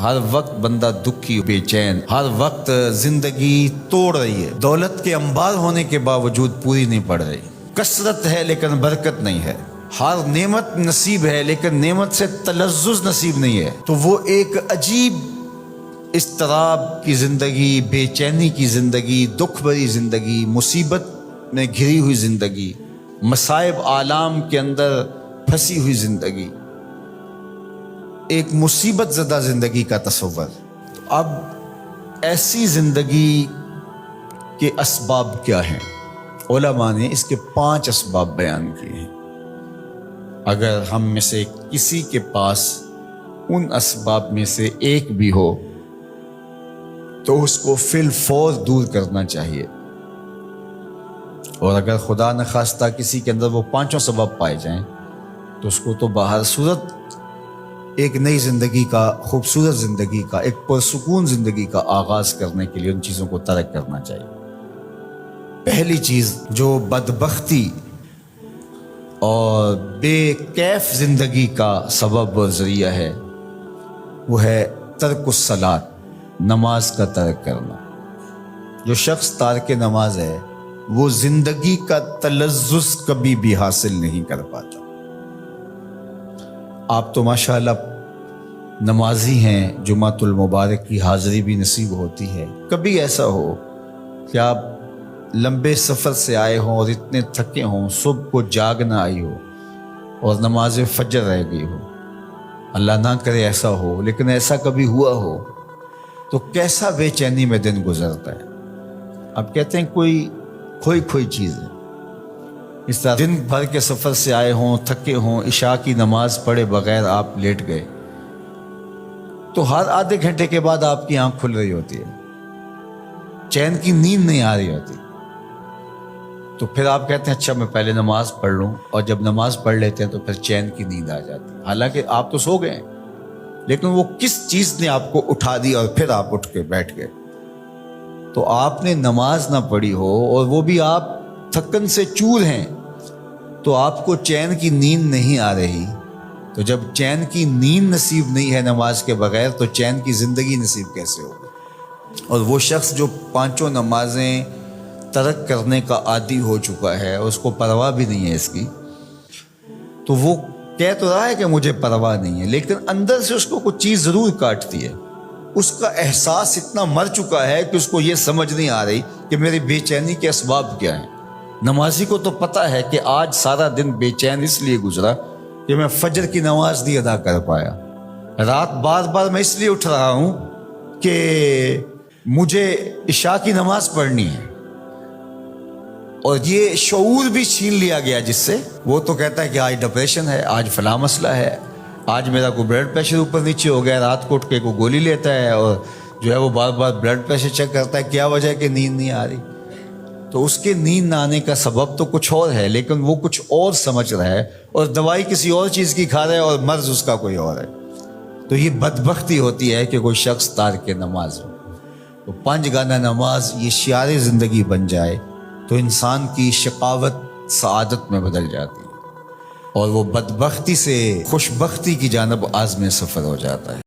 ہر وقت بندہ دکھی بے چین، ہر وقت زندگی توڑ رہی ہے، دولت کے انبار ہونے کے باوجود پوری نہیں پڑ رہی، کثرت ہے لیکن برکت نہیں ہے، ہر نعمت نصیب ہے لیکن نعمت سے تلذذ نصیب نہیں ہے۔ تو وہ ایک عجیب اضطراب کی زندگی، بے چینی کی زندگی، دکھ بھری زندگی، مصیبت میں گھری ہوئی زندگی، مصائب آلام کے اندر پھنسی ہوئی زندگی، ایک مصیبت زدہ زندگی کا تصور۔ اب ایسی زندگی کے اسباب کیا ہیں؟ علماء نے اس کے 5 اسباب بیان کیے ہیں۔ اگر ہم میں سے کسی کے پاس ان اسباب میں سے ایک بھی ہو تو اس کو فی الفور دور کرنا چاہیے، اور اگر خدا نخواستہ کسی کے اندر وہ 5 سبب پائے جائیں تو اس کو تو باہر صورت ایک نئی زندگی کا، خوبصورت زندگی کا، ایک پرسکون زندگی کا آغاز کرنے کے لیے ان چیزوں کو ترک کرنا چاہیے۔ پہلی چیز جو بدبختی اور بے کیف زندگی کا سبب و ذریعہ ہے وہ ہے ترک الصلاۃ، نماز کا ترک کرنا۔ جو شخص تارک نماز ہے وہ زندگی کا تلذذ کبھی بھی حاصل نہیں کر پاتا۔ آپ تو ماشاءاللہ نمازی ہیں، جمعۃ المبارک کی حاضری بھی نصیب ہوتی ہے، کبھی ایسا ہو کہ آپ لمبے سفر سے آئے ہوں اور اتنے تھکے ہوں، صبح کو جاگ نہ آئی ہو اور نماز فجر رہ گئی ہو، اللہ نہ کرے ایسا ہو، لیکن ایسا کبھی ہوا ہو تو کیسا بے چینی میں دن گزرتا ہے۔ اب کہتے ہیں کوئی کھوئی چیز ہے، اس طرح دن بھر کے سفر سے آئے ہوں، تھکے ہوں، عشاء کی نماز پڑھے بغیر آپ لیٹ گئے تو ہر آدھے گھنٹے کے بعد آپ کی آنکھ کھل رہی ہوتی ہے، چین کی نیند نہیں آ رہی ہوتی، تو پھر آپ کہتے ہیں اچھا میں پہلے نماز پڑھ لوں، اور جب نماز پڑھ لیتے ہیں تو پھر چین کی نیند آ جاتی ہے، حالانکہ آپ تو سو گئے ہیں، لیکن وہ کس چیز نے آپ کو اٹھا دی اور پھر آپ اٹھ کے بیٹھ گئے؟ تو آپ نے نماز نہ پڑھی ہو اور وہ بھی آپ تھکن سے چور ہیں تو آپ کو چین کی نیند نہیں آ رہی، تو جب چین کی نیند نصیب نہیں ہے نماز کے بغیر تو چین کی زندگی نصیب کیسے ہوگی؟ اور وہ شخص جو 5 نمازیں ترک کرنے کا عادی ہو چکا ہے، اس کو پرواہ بھی نہیں ہے اس کی، تو وہ کہہ تو رہا ہے کہ مجھے پرواہ نہیں ہے، لیکن اندر سے اس کو کچھ چیز ضرور کاٹتی ہے، اس کا احساس اتنا مر چکا ہے کہ اس کو یہ سمجھ نہیں آ رہی کہ میری بے چینی کے اسباب کیا ہیں۔ نمازی کو تو پتہ ہے کہ آج سارا دن بے چین اس لیے گزرا کہ میں فجر کی نماز نہیں ادا کر پایا، رات بار بار میں اس لیے اٹھ رہا ہوں کہ مجھے عشاء کی نماز پڑھنی ہے، اور یہ شعور بھی چھین لیا گیا جس سے وہ تو کہتا ہے کہ آج ڈپریشن ہے، آج فلاں مسئلہ ہے، آج میرا کوئی بلڈ پریشر اوپر نیچے ہو گیا، رات کو اٹھ کے کوئی گولی لیتا ہے اور جو ہے وہ بار بار بلڈ پریشر چیک کرتا ہے، کیا وجہ ہے کہ نیند نہیں آ رہی؟ تو اس کے نیند نہ آنے کا سبب تو کچھ اور ہے، لیکن وہ کچھ اور سمجھ رہا ہے، اور دوائی کسی اور چیز کی کھا رہا ہے اور مرض اس کا کوئی اور ہے۔ تو یہ بدبختی ہوتی ہے کہ کوئی شخص تارک نماز ہو۔ تو 5 گانا نماز یہ شعار زندگی بن جائے تو انسان کی شقاوت سعادت میں بدل جاتی ہے، اور وہ بدبختی سے خوشبختی کی جانب عازم سفر ہو جاتا ہے۔